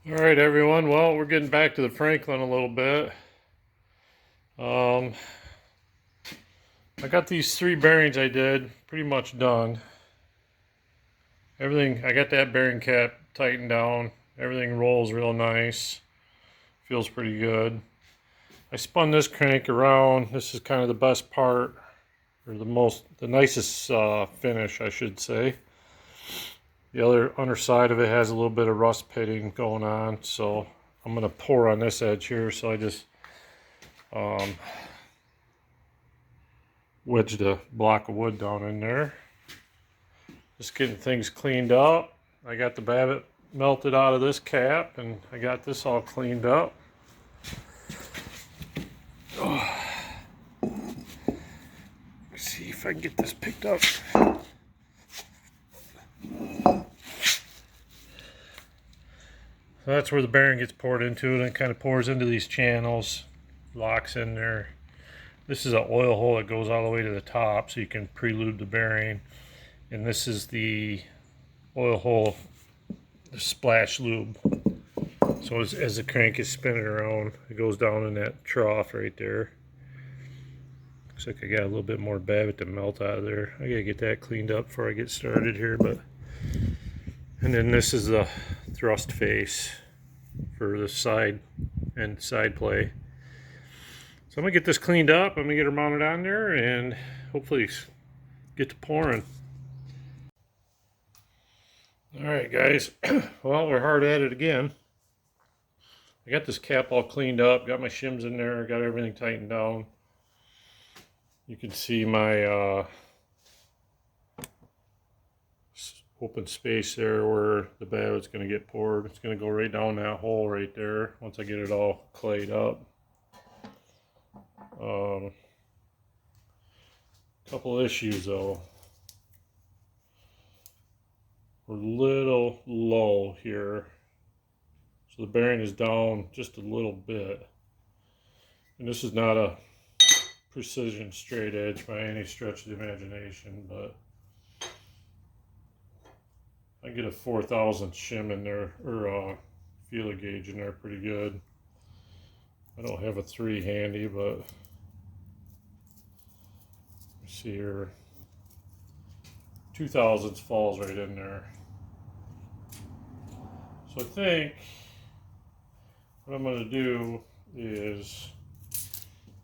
Alright everyone, well we're getting back to the Franklin a little bit. I got these three bearings I did pretty much done. Everything, I got that bearing cap tightened down. Everything rolls real nice. Feels pretty good. I spun this crank around. This is kind of the best part, or the nicest finish I should say. The other underside of it has a little bit of rust pitting going on, so I'm going to pour on this edge here. So I just wedged a block of wood down in there. Just getting things cleaned up. I got the babbitt melted out of this cap, and I got this all cleaned up. Oh. Let's see if I can get this picked up. So that's where the bearing gets poured into, and it kind of pours into these channels, locks in there. This is an oil hole that goes all the way to the top, so you can pre-lube the bearing. And this is the oil hole, the splash lube. So as the crank is spinning around, it goes down in that trough right there. Looks like I got a little bit more babbitt to melt out of there. I gotta get that cleaned up before I get started here. And then this is the thrust face for the side and side play. So I'm gonna get this cleaned up. I'm gonna get her mounted on there and hopefully get to pouring. Alright guys, well we're hard at it again. I got this cap all cleaned up, got my shims in there, got everything tightened down. You can see my open space there where the babbitt's going to get poured. It's going to go right down that hole right there once I get it all clayed up. Couple issues though. We're a little low here. So the bearing is down just a little bit. And this is not a precision straight edge by any stretch of the imagination, but I get a 4,000 shim in there, or feeler gauge in there pretty good. I don't have a 3 handy, but let's see here. 2,000s falls right in there. So I think what I'm going to do is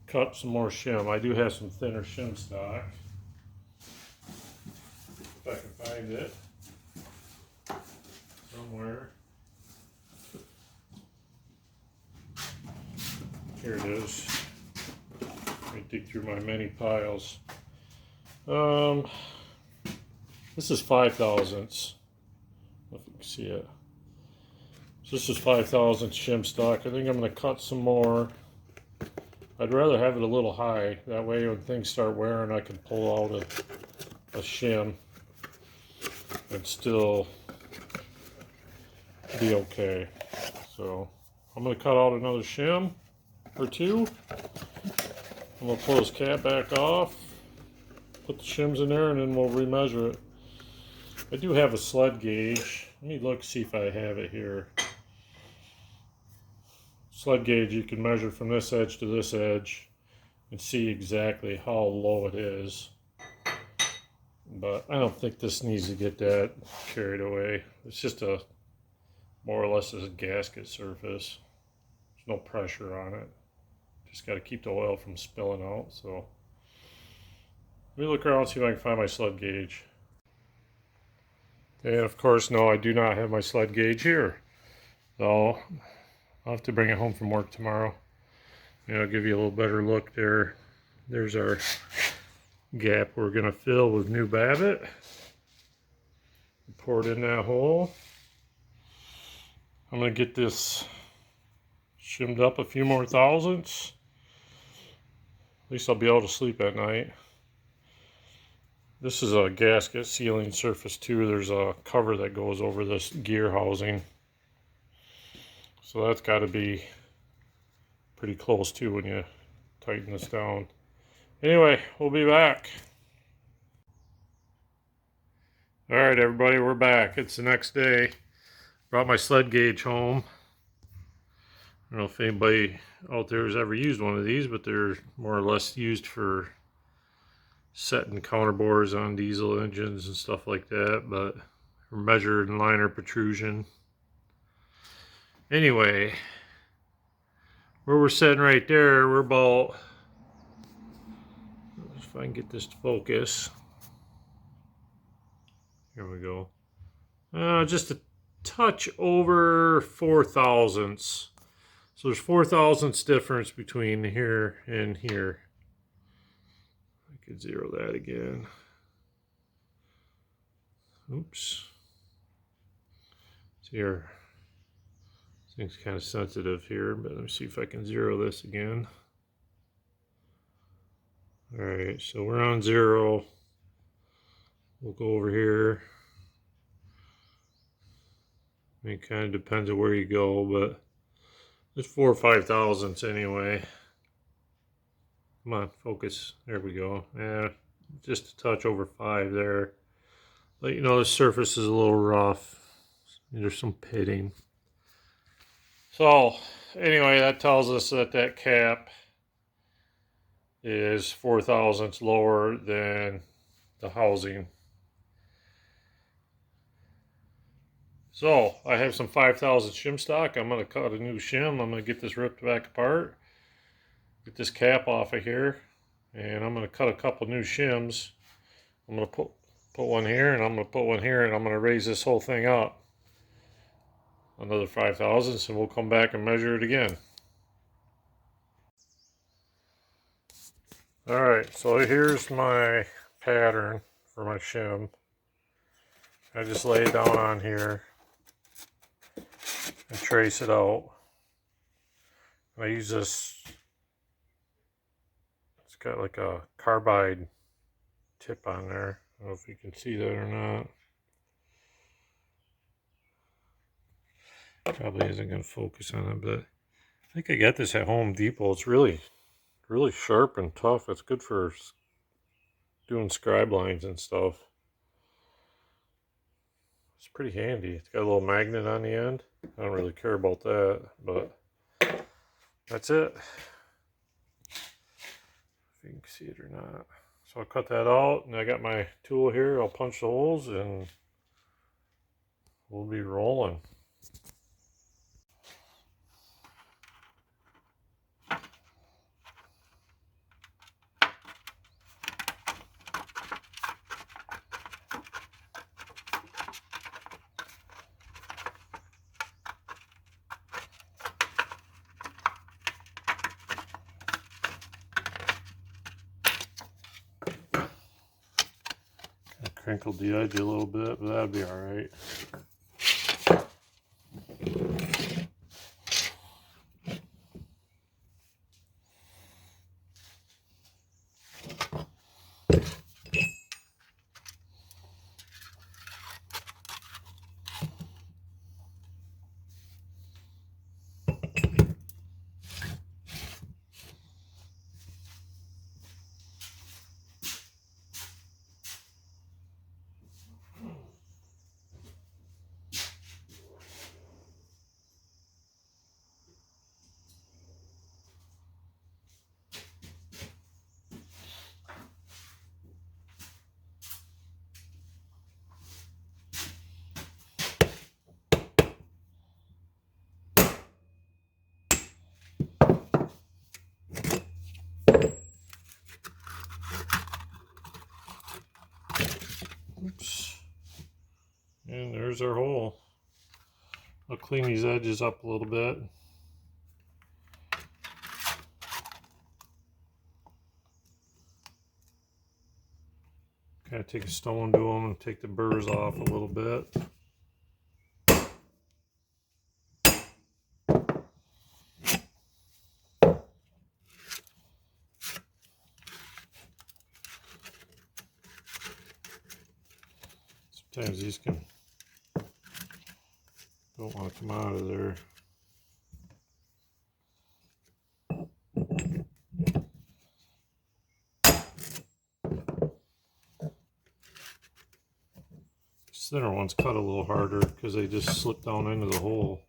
cut some more shim. I do have some thinner shim stock. If I can find it somewhere. Here it is. Let me dig through my many piles. This is 5,000ths. If you can see it. So this is 5,000 shim stock. I think I'm going to cut some more. I'd rather have it a little high. That way when things start wearing, I can pull out a shim and still be okay. So I'm going to cut out another shim or two. I'm going to pull this cap back off, put the shims in there, and then we'll remeasure it. I do have a sled gauge. Let me look, see if I have it here. Sled gauge, you can measure from this edge to this edge and see exactly how low it is. But I don't think this needs to get that carried away. It's just a more or less a gasket surface. There's no pressure on it. Just got to keep the oil from spilling out. So let me look around and see if I can find my sled gauge. And of course, no, I do not have my sled gauge here. So I'll have to bring it home from work tomorrow. And I'll give you a little better look there. There's our gap we're going to fill with new babbitt. Pour it in that hole. I'm going to get this shimmed up a few more thousandths. At least I'll be able to sleep at night. This is a gasket sealing surface too. There's a cover that goes over this gear housing. So that's got to be pretty close too when you tighten this down. Anyway, we'll be back. Alright everybody, we're back. It's the next day. Brought my sled gauge home. don't know if anybody out there has ever used one of these, but they're more or less used for setting counter bores on diesel engines and stuff like that, but measured liner protrusion. Anyway, where we're sitting right there, we're about, if I can get this to focus. Here we go. Just a touch over 4 thousandths. So there's 4 thousandths difference between here and here. I could zero that again. Oops. See, here, this thing's kind of sensitive here, but let me see if I can zero this again. Alright, so we're on 0. We'll go over here. It kind of depends on where you go, but it's 4 or 5 thousandths anyway. Come on, focus. There we go. Yeah, just a touch over 5 there. But you know, the surface is a little rough. There's some pitting. So anyway, that tells us that that cap is 4 thousandths lower than the housing. So I have some 5,000 shim stock. I'm going to cut a new shim. I'm going to get this ripped back apart. Get this cap off of here. And I'm going to cut a couple new shims. I'm going to put one here, and I'm going to put one here, and I'm going to raise this whole thing up another 5 thousandths, and we'll come back and measure it again. Alright, so here's my pattern for my shim. I just lay it down on here and trace it out. I use this, it's got like a carbide tip on there. I don't know if you can see that or not. Probably isn't going to focus on it, but I think I got this at Home Depot. It's really sharp and tough. It's good for doing scribe lines and stuff. It's pretty handy. It's got a little magnet on the end. I don't really care about that, but that's it. If you can see it or not. So I'll cut that out, and I got my tool here. I'll punch the holes, and we'll be rolling. Crinkled the edge a little bit, but that'll be all right. Oops. And there's our hole. I'll clean these edges up a little bit. Kind of take a stone to them and take the burrs off a little bit. Sometimes these don't want to come out of there. These thinner ones cut a little harder because they just slip down into the hole.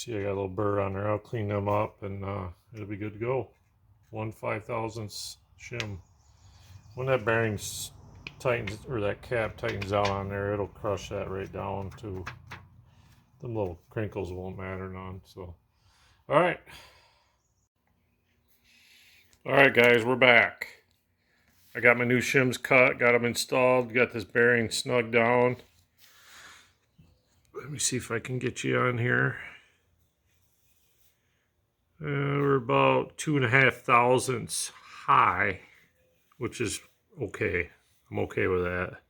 See, I got a little burr on there. I'll clean them up and it'll be good to go. 1/5,000th shim. When that bearing tightens, or that cap tightens out on there, it'll crush that right down to them little crinkles won't matter none. So, all right, guys, we're back. I got my new shims cut, got them installed, got this bearing snug down. Let me see if I can get you on here. We're about 2.5 thousandths high, which is okay. I'm okay with that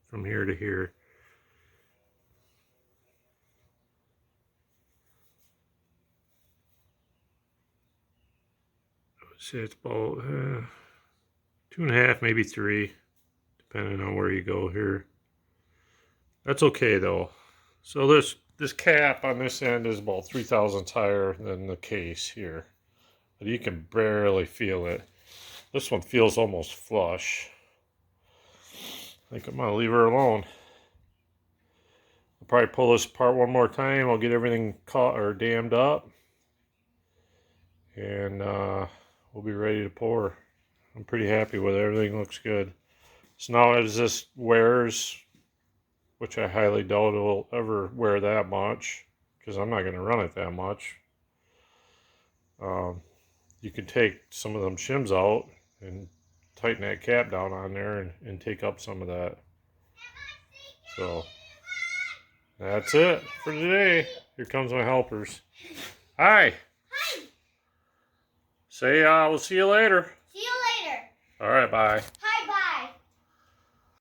from here to here. I would say it's about 2.5, maybe 3, depending on where you go here. That's okay though. So this cap on this end is about 3 thousandths higher than the case here, but you can barely feel it. This one feels almost flush. I think I'm gonna leave her alone. I'll probably pull this apart one more time. I'll get everything caught or dammed up, and we'll be ready to pour. I'm pretty happy with it. Everything looks good. So now as this wears, which I highly doubt it will ever wear that much, because I'm not going to run it that much. You can take some of them shims out and tighten that cap down on there and take up some of that. So that's it for today. Here comes my helpers. Hi. Hi. Say we'll see you later. See you later. All right, bye. Hi.